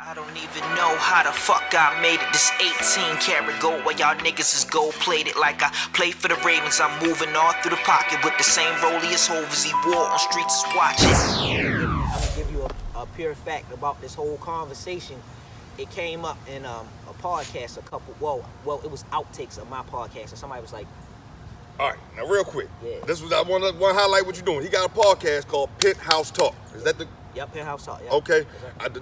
I don't even know how the fuck I made it this 18 karat gold while y'all niggas is gold plated like I play for the Ravens. I'm moving all through the pocket with the same rollie as Hov as he wore on streets is watching. I'm gonna give you a pure fact about this whole conversation. It came up in a podcast well it was outtakes of my podcast and somebody was like, all right, now real quick. Yeah. This was I want to highlight what you're doing. He got a podcast called Penthouse Talk. Is that the? Yep, Penthouse Talk. Yep. Okay.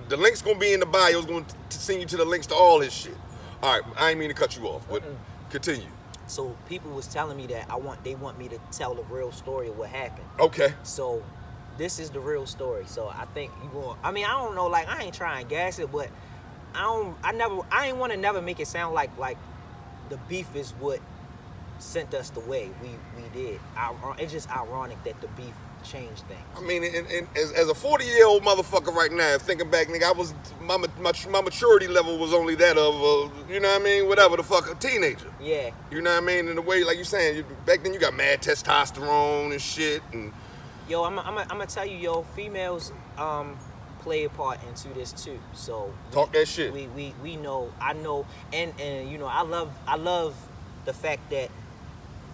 The link's gonna be in the bio. It's going to send you to the links to all his shit. All right, I ain't mean to cut you off, but continue. So people was telling me that they want me to tell the real story of what happened. Okay. So this is the real story. So I think you going. I mean, I don't know. Like I ain't trying to gas it, but I ain't want to never make it sound like the beef is what sent us the way we did. It's just ironic that the beef changed things. I mean, as a 40-year-old motherfucker right now, thinking back, nigga, I was my maturity level was only that of you know what I mean, whatever the fuck, a teenager. Yeah. You know what I mean? In the way, like you saying, back then you got mad testosterone and shit. And yo, I'm gonna tell you, yo, females play a part into this too. So talk that shit. We know, I know, and you know, I love the fact that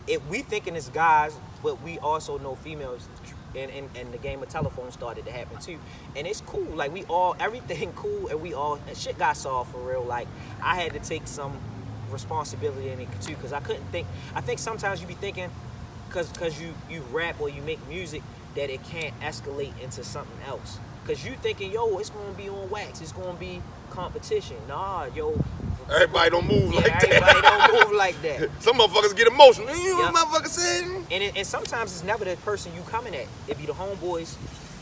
if we thinking it's guys, but we also know females, and the game of telephone started to happen too, and it's cool. Like everything cool, and shit got solved for real. Like I had to take some responsibility in it too, because I couldn't think. I think sometimes you be thinking, because you rap or you make music, that it can't escalate into something else. Because you thinking, yo, it's gonna be on wax, it's gonna be competition. Nah, yo. Everybody don't move like that. Everybody don't move like that. Some motherfuckers get emotional. You know what motherfuckers saying? And sometimes it's never the person you coming at. It be the homeboys,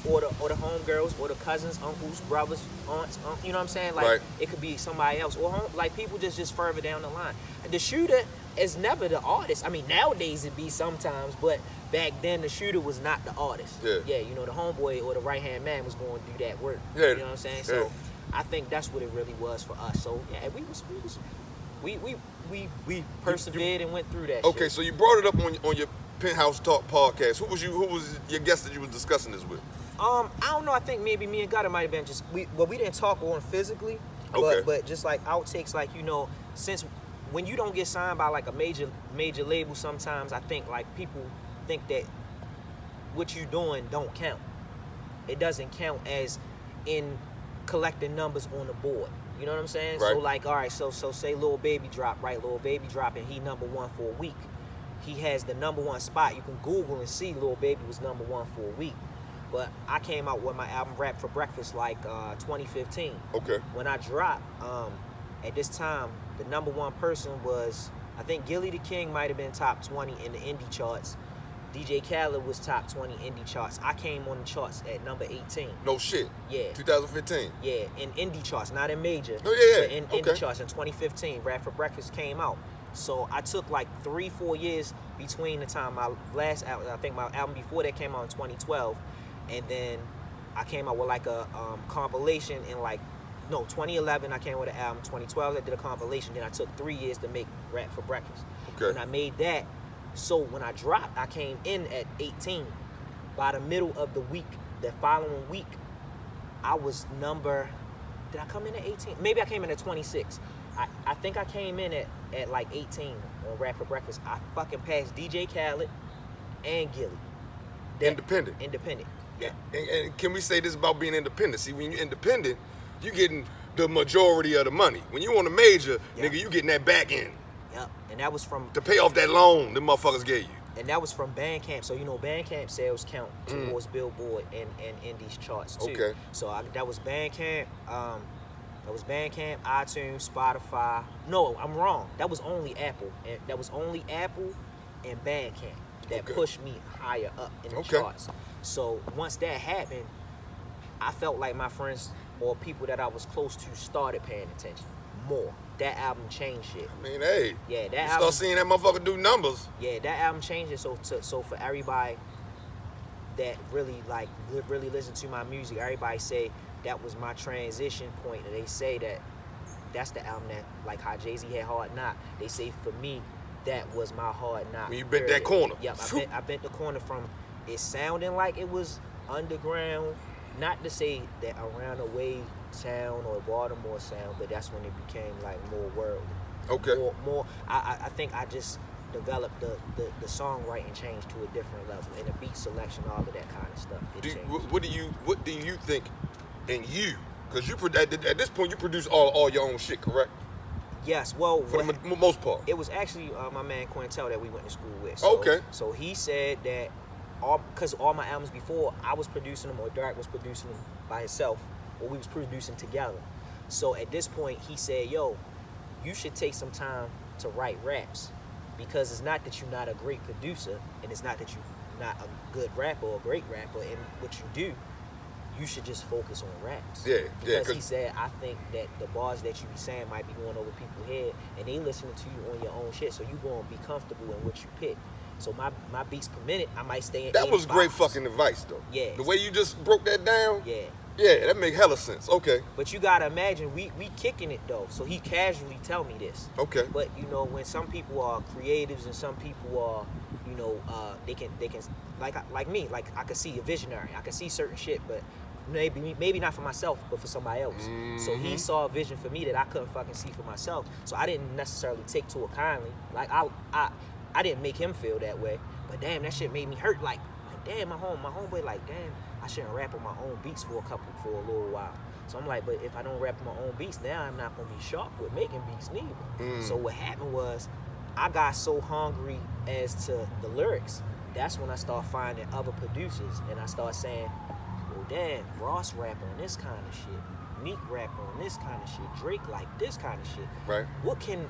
or the homegirls, or the cousins, uncles, brothers, aunts. You know what I'm saying? Like right. It could be somebody else, or like people just further down the line. The shooter is never the artist. I mean, nowadays it be sometimes, but back then the shooter was not the artist. Yeah. You know, the homeboy or the right hand man was going to do that work. Yeah. You know what I'm saying? Yeah. So I think that's what it really was for us. So yeah, we persevered and went through that. Okay, shit. so you brought it up on your Penthouse Talk podcast. Who was your guest that you was discussing this with? I don't know. I think maybe me and Gutter might have been just we didn't talk on physically, okay. but just like outtakes, like, you know, since when you don't get signed by like a major label, sometimes I think like people think that what you doing don't count. It doesn't count as in collecting numbers on the board. You know what I'm saying? Right. So like, all right, so say Lil Baby drop, right? Lil Baby drop, and he #1 for a week. He has the #1 spot. You can Google and see Lil Baby was #1 for a week. But I came out with my album Rap for Breakfast like 2015. Okay. When I dropped, at this time, the #1 person was, I think Gilly the King might have been top 20 in the indie charts. DJ Khaled was top 20 indie charts. I came on the charts at number 18. No shit. Yeah. 2015. Yeah, in indie charts, not in major. Oh yeah. But in indie charts in 2015, Rap for Breakfast came out. So I took like 3-4 years between the time my last album, I think my album before that came out in 2012, and then I came out with like a compilation in 2011 I came with an album. 2012 I did a compilation. Then I took 3 years to make Rap for Breakfast. Okay. When I made that, so when I dropped, I came in at 18. By the middle of the week, the following week, I was did I come in at 18? Maybe I came in at 26. I think I came in at like 18 on Rap for Breakfast. I fucking passed DJ Khaled and Gilly. Independent. Yeah. And can we say this about being independent? See, when you're independent, you getting the majority of the money. When you on a major, nigga, you getting that back end. Yep. And that was from to pay off that loan them motherfuckers gave you. And that was from Bandcamp. So, you know, Bandcamp sales count towards Billboard and in these charts too. Okay. So that was Bandcamp. That was Bandcamp, iTunes, Spotify. No, I'm wrong. That was only Apple. And that was only Apple and Bandcamp that pushed me higher up in the charts. So once that happened, I felt like my friends or people that I was close to started paying attention more. That album changed shit. I mean, hey. Yeah, that you album. Start seeing that motherfucker do numbers. Yeah, that album changed it. So for everybody that really listen to my music, everybody say that was my transition point. And they say that's the album that, like how Jay-Z had Hard Knock. They say for me, that was my Hard Knock. When you bent that corner. Yep, I bent the corner from it sounding like it was underground. Not to say that Around the Way sound or Baltimore sound, but that's when it became like more worldly. Okay. More. I think I just developed the songwriting changed to a different level, and the beat selection, all of that kind of stuff. What do you think in you? Because at this point you produce all your own shit, correct? Yes. Well, for the most part. It was actually my man Quintel that we went to school with. So, okay. So he said that because all my albums before, I was producing them or Derek was producing them by himself, or we was producing together. So at this point, he said, yo, you should take some time to write raps, because it's not that you're not a great producer, and it's not that you're not a good rapper or a great rapper in what you do. You should just focus on raps. Because he said, I think that the bars that you be saying might be going over people's head, and they listening to you on your own shit, so you gonna be comfortable in what you pick. So my beats per minute, I might stay in. That was great fucking advice, though. Yeah. The way you just broke that down. Yeah. Yeah, that make hella sense. Okay. But you gotta imagine, we kicking it though. So he casually tell me this. Okay. But you know, when some people are creatives and some people are, you know, they can like me, like I could see a visionary. I could see certain shit, but maybe not for myself, but for somebody else. Mm-hmm. So he saw a vision for me that I couldn't fucking see for myself. So I didn't necessarily take to it kindly. Like I didn't make him feel that way. But damn, that shit made me hurt. Like damn, my homeboy, like damn, I shouldn't rap on my own beats for a little while. So I'm like, but if I don't rap on my own beats, now I'm not gonna be sharp with making beats neither. Mm. So what happened was, I got so hungry as to the lyrics. That's when I started finding other producers, and I started saying, well, damn, Ross rap on this kind of shit, Meek rap on this kind of shit, Drake like this kind of shit. Right. What can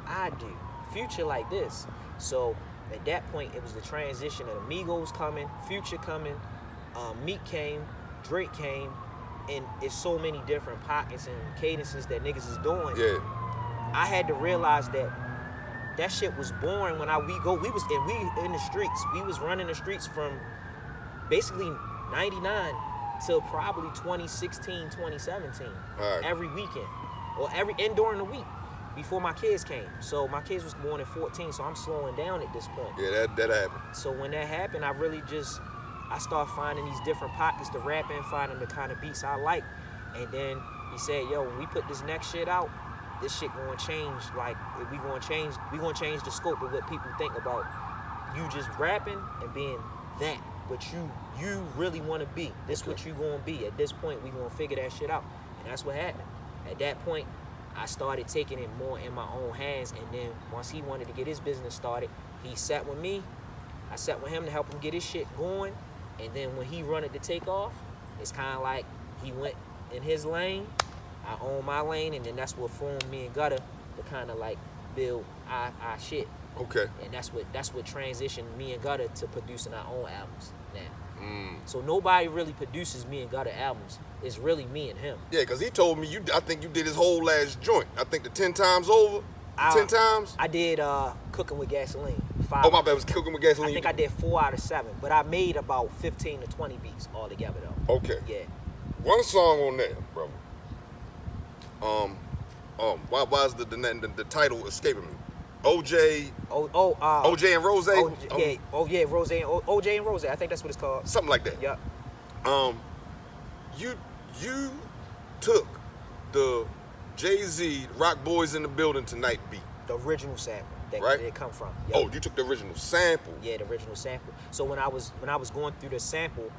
I do? Future like this. So at that point, it was the transition of the Migos coming, Future coming, Meek came, Drake came, and it's so many different pockets and cadences that niggas is doing. Yeah. I had to realize that shit was boring when we was in the streets. We was running the streets from basically 99 till probably 2016, 2017. Right. Every weekend. Or and during the week before my kids came. So my kids was born at 14, so I'm slowing down at this point. Yeah, that happened. So when that happened, I started finding these different pockets to rap in, finding the kind of beats I like. And then he said, yo, when we put this next shit out, this shit gonna change. Like, we gonna change the scope of what people think about you just rapping and being that. But you really wanna be. This what you gonna be. At this point, we gonna figure that shit out. And that's what happened. At that point, I started taking it more in my own hands. And then once he wanted to get his business started, he sat with me. I sat with him to help him get his shit going. And then when he wanted to take off, it's kind of like he went in his lane, I own my lane, and then that's what formed me and Gutter to kind of like build our shit. Okay. And that's what transitioned me and Gutter to producing our own albums now. Mm. So nobody really produces me and Gutter albums. It's really me and him. Yeah, because he told me I think you did his whole last joint. I think the 10 times over. 10 times? I did Cooking with Gasoline. 5. Oh, my bad. It was Cooking with Gasoline. I think I did 4 out of 7, but I made about 15 to 20 beats altogether though. Okay. Yeah. One song on there, brother. Why is the title escaping me? OJ. OJ and Rose. Yeah, Rose and OJ and Rose. I think that's what it's called. Something like that. Yep. You took the Jay-Z Rock Boys in the Building Tonight beat. The original sample that it come from. Yep. Oh, you took the original sample. Yeah, the original sample. So when I was going through the sample,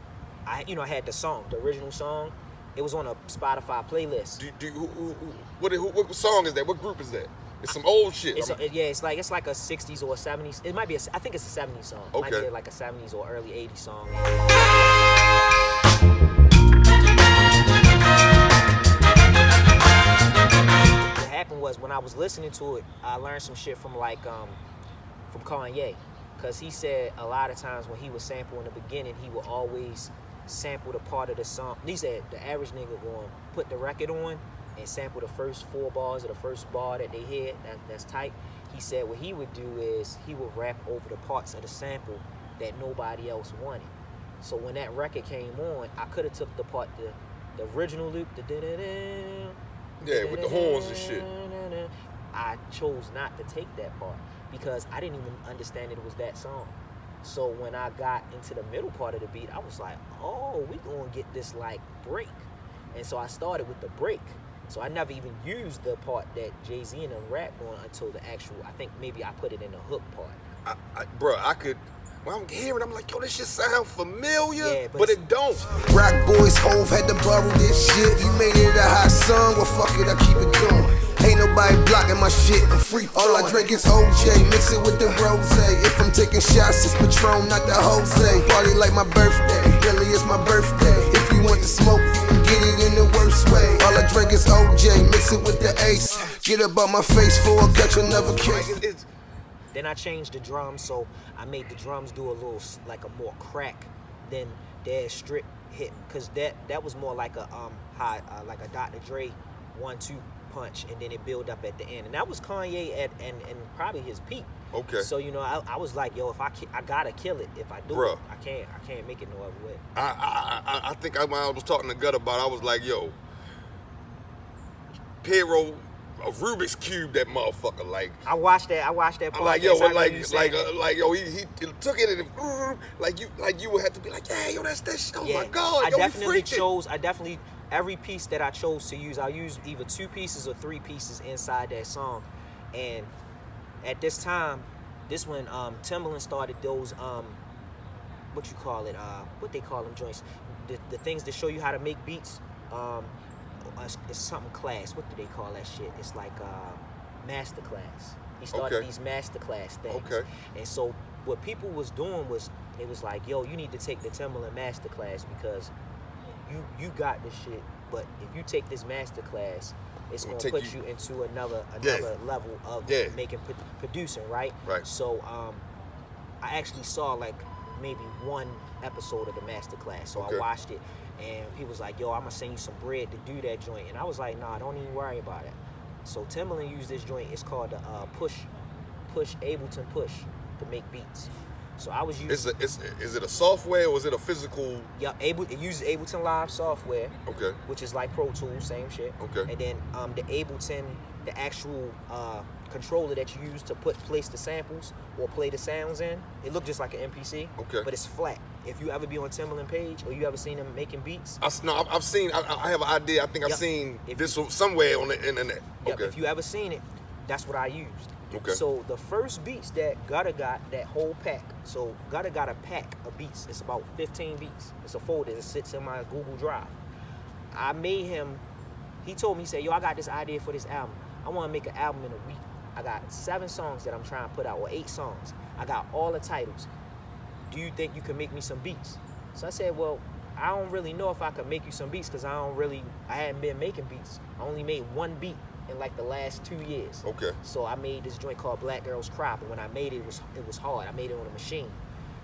I had the song, the original song. It was on a Spotify playlist. What song is that? What group is that? It's some old shit. It's like a 60s or a 70s. It might be I think it's a 70s song. It might be like a 70s or early 80s song. What happened was when I was listening to it, I learned some shit from from Kanye, because he said a lot of times when he was sampling in the beginning, he would always sample the part of the song. He said the average nigga going put the record on and sample the first 4 bars or the first bar that they hear. That's tight. He said what he would do is he would rap over the parts of the sample that nobody else wanted. So when that record came on, I could have took the part, the original loop, with the horns and shit. I chose not to take that part because I didn't even understand it was that song. So when I got into the middle part of the beat, I was like, oh, we gonna get this like break. And so I started with the break. So I never even used the part that Jay-Z and them rapped on until the actual, I think maybe I put it in the hook part. Bro, I could, when I'm hearing, I'm like, yo, this shit sound familiar, Yeah, but it don't. Rock boys, Hove had to borrow this shit. He made it a hot song, well fuck it, I keep it going. Ain't nobody blocking my shit, I'm free. All I drink is OJ, mix it with the rose. If I'm taking shots, it's Patron, not the Jose. Party like my birthday, really it's my birthday. If you want to smoke, get it in the worst way. All I drink is OJ, mix it with the Ace. Get up on my face for I catch another case. Then I changed the drums, so I made the drums do a little, like a more crack than their strip hit, cause that was more like a high, like a Dr. Dre 1-2 punch, and then it build up at the end, and that was Kanye at and probably his peak. Okay. So you know, I was like, yo, if I gotta kill it. If I do it, I can't make it no other way. I think when I was talking to Gut about it, I was like, yo, Pero, a Rubik's Cube, that motherfucker. Like I watched that. I'm like, yo, yo, he took it and like you would have to be like, yeah, yo, that's that shit. Oh my God, I yo, definitely every piece that I chose to use, I used either 2 pieces or 3 pieces inside that song. And at this time, this when Timbaland started those what you call it, what they call them joints, the things that show you how to make beats. It's something class. What do they call that shit? It's like master class. He started these master class things. Okay. And so what people was doing was, it was like, yo, you need to take the Timbaland master class because you got this shit. But if you take this master class, it's gonna put you into another level of making producing, right? Right. So I actually saw like maybe 1 episode of the master class. So I watched it. And he was like, yo, I'm gonna send you some bread to do that joint. And I was like, nah, don't even worry about it. So Timbaland used this joint. It's called the Ableton Push to make beats. So I was using. Is it a software or is it a physical? Yeah, it uses Ableton Live software. Okay. Which is like Pro Tools, same shit. Okay. And then the Ableton, the actual controller that you use to place the samples or play the sounds in, it looked just like an MPC. Okay. But it's flat. If you ever be on Timbaland page or you ever seen him making beats. I've seen. I have an idea. I think I've seen this somewhere on the internet. Yep. Okay. If you ever seen it, that's what I used. Okay. So the first beats that Gutter got, that whole pack. So Gutter got a pack of beats. It's about 15 beats. It's a folder that sits in my Google Drive. I made him. He told me, he said, yo, I got this idea for this album. I want to make an album in a week. I got 7 songs that I'm trying to put out, or 8 songs. I got all the titles. Do you think you can make me some beats? So I said, well, I don't really know if I can make you some beats because I hadn't been making beats. I only made 1 beat in like the last 2 years. Okay. So I made this joint called Black Girls Cry, but when I made it, it was hard. I made it on a machine.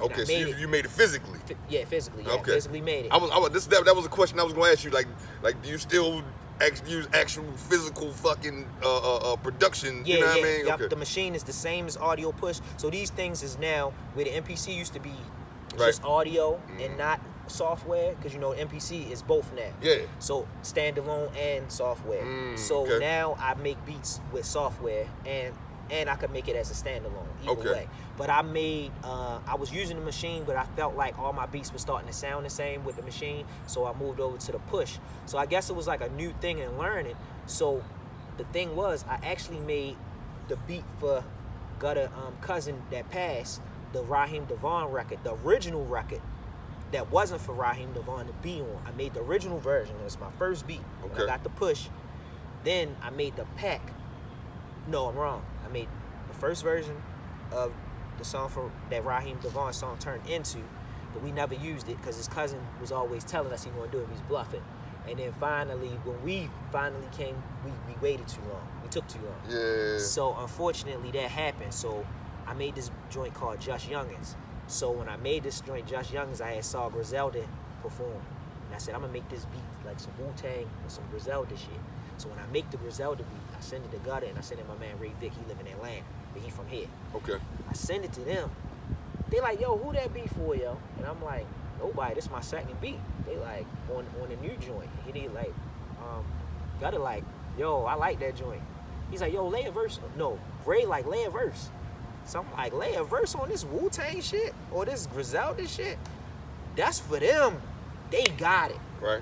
Okay, so you made it physically. Yeah, physically. Yeah, okay. Physically made it. That was a question I was going to ask you. Like, do you still use actual physical fucking production? Yeah, you know what I mean? Yep. Okay. The machine is the same as Audio Push. So these things is now where the MPC used to be just audio and not software, because you know MPC is both now. Yeah. So standalone and software. So now I make beats with software and I could make it as a standalone either way. But I made I was using the machine, but I felt like all my beats were starting to sound the same with the machine, so I moved over to the push. So I guess it was like a new thing in learning. So the thing was, I actually made the beat for Gutter cousin that passed, the Raheem Devon record, the original record that wasn't for Raheem Devon to be on. I made the original version. It was my first beat. When I got the push. Then I made the pack. No, I'm wrong. I made the first version of the song for that Raheem Devon song turned into, but we never used it because his cousin was always telling us he wasn't doing it. He's bluffing. And then finally, when we finally came, we waited too long. We took too long. Yeah. So unfortunately, that happened. So I made this joint called Just Youngins. So when I made this joint Just Youngins, I had saw Griselda perform. And I said, I'm going to make this beat like some Wu-Tang and some Griselda shit. So when I make the Griselda beat, I send it to Gutter and I send it to my man Ray Vick. He live in Atlanta, but he from here. Okay. I send it to them. They like, yo, who that beat for, yo? And I'm like, nobody. This is my second beat. They like, on the new joint. He like, Gutter like, yo, I like that joint. He's like, yo, lay a verse. No, Ray like, lay a verse. So I'm like, lay a verse on this Wu-Tang shit or this Griselda shit? That's for them. They got it. Right.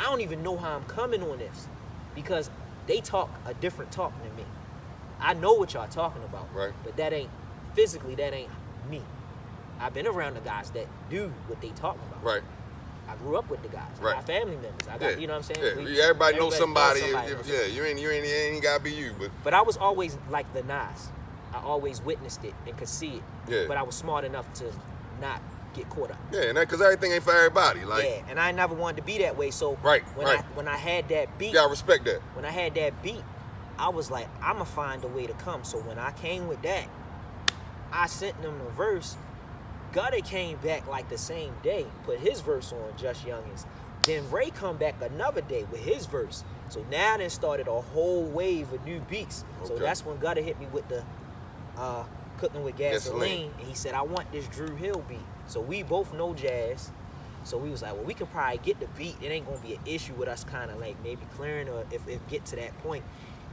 I don't even know how I'm coming on this because they talk a different talk than me. I know what y'all talking about, Right. but that ain't physically. That ain't me. I've been around the guys that do what they talking about. Right. I grew up with the guys. I Right. got family members. I got, you know what I'm saying? Yeah. Everybody knows somebody. knows Yeah. You ain't gotta be you, but. But I was always like the Nas. I always witnessed it and could see it. Yeah. But I was smart enough to not get caught up. Yeah, and because everything ain't for everybody. Like. Yeah, and I never wanted to be that way. So Right, when right. when I had that beat, You gotta respect that. when I had that beat, I was like, I'ma find a way to come. So when I came with that, I sent them the verse. Gutter came back like the same day, put his verse on Just Youngins. Then Ray come back another day with his verse. So now then started a whole wave of new beats. So Okay. that's when Gutter hit me with the Cooking with Gasoline. Gasoline. And he said, I want this Drew Hill beat. So we both know jazz. So we was like, well, we can probably get the beat. It ain't gonna be an issue with us kind of like maybe clearing or if get to that point.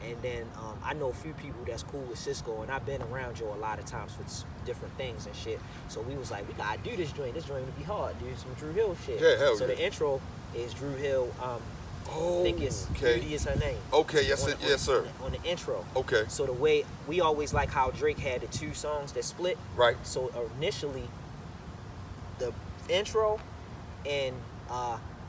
And then I know a few people that's cool with Cisco, and I've been around Joe a lot of times for different things and shit. So we was like, we gotta do this joint. This joint would be hard, dude. Some Drew Hill shit. Yeah, hell so yeah. the intro is Drew Hill. I think it's okay. Beauty is her name. Okay, yes, yes, sir. On the intro. Okay. So the way we always like how Drake had the two songs that split. Right. So initially, the intro and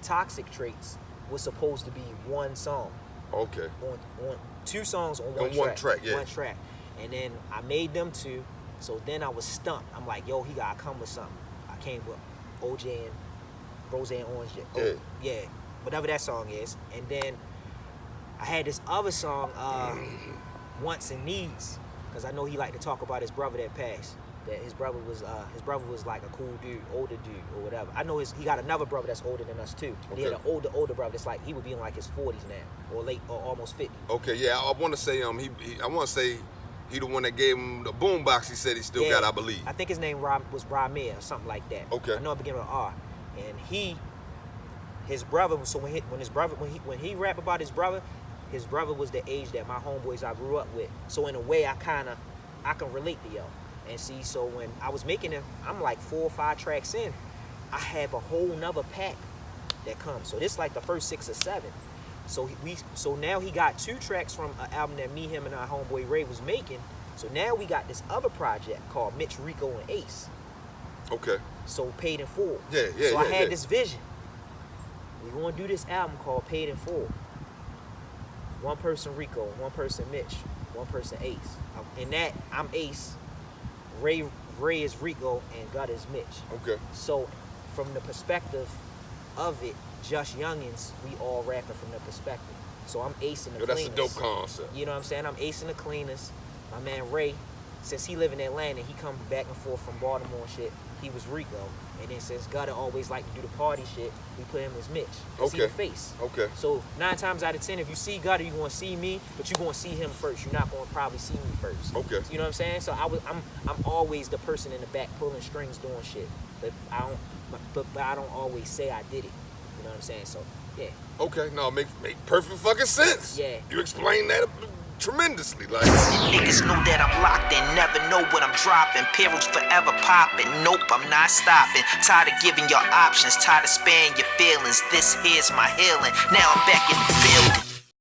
Toxic Traits was supposed to be one song. Okay. On two songs on On one track, yeah. One track. And then I made them two. So then I was stumped. I'm like, yo, he gotta come with something. I came with OJ and Rose and Orange. Yeah. Whatever that song is. And then I had this other song, Wants and Needs. Because I know he liked to talk about his brother that passed. That his brother was like a cool dude, older dude or whatever. I know he got another brother that's older than us too. Okay. He had an older brother that's like he would be in like his 40s now or late or almost 50. Okay, yeah, I want to say he the one that gave him the boombox. He said he still got, I believe. I think his name was Ramir or something like that. Okay. I know it began with R. And his brother. So when he rap about his brother was the age that my homeboys I grew up with. So in a way, I can relate to y'all. And see, so when I was making it, I'm like 4 or 5 tracks in. I have a whole nother pack that comes. So this like the first 6 or 7. So now he got 2 tracks from an album that me, him, and our homeboy Ray was making. So now we got this other project called Mitch, Rico, and Ace. Okay. So Paid in Full. Yeah. So I had this vision. We're gonna do this album called Paid in Full. One person Rico, one person Mitch, one person Ace. In that, I'm Ace. Ray is Rico and God is Mitch. Okay. So from the perspective of it, Just Youngins, we all rapping from the perspective. So I'm acing the cleaners. That's a dope concept. You know what I'm saying? I'm acing the cleaners. My man Ray, since he live in Atlanta, he come back and forth from Baltimore and shit. He was Rico. And then since Gutter always like to do the party shit, we put him as Mitch. Okay. He the face. Okay. So 9 times out of 10, if you see Gutter, you're gonna see me, but you're gonna see him first. You're not gonna probably see me first. Okay. You know what I'm saying? So I'm always the person in the back pulling strings, doing shit. But I don't always say I did it. You know what I'm saying? So yeah. Okay. No, make perfect fucking sense. Yeah. You explained that tremendously. Like. Niggas know that I'm locked in, never know what I'm dropping. Perils forever popping, nope, I'm not stopping. Tired of giving your options, tired of sparing your feelings. This here's my healing, now I'm back in the building.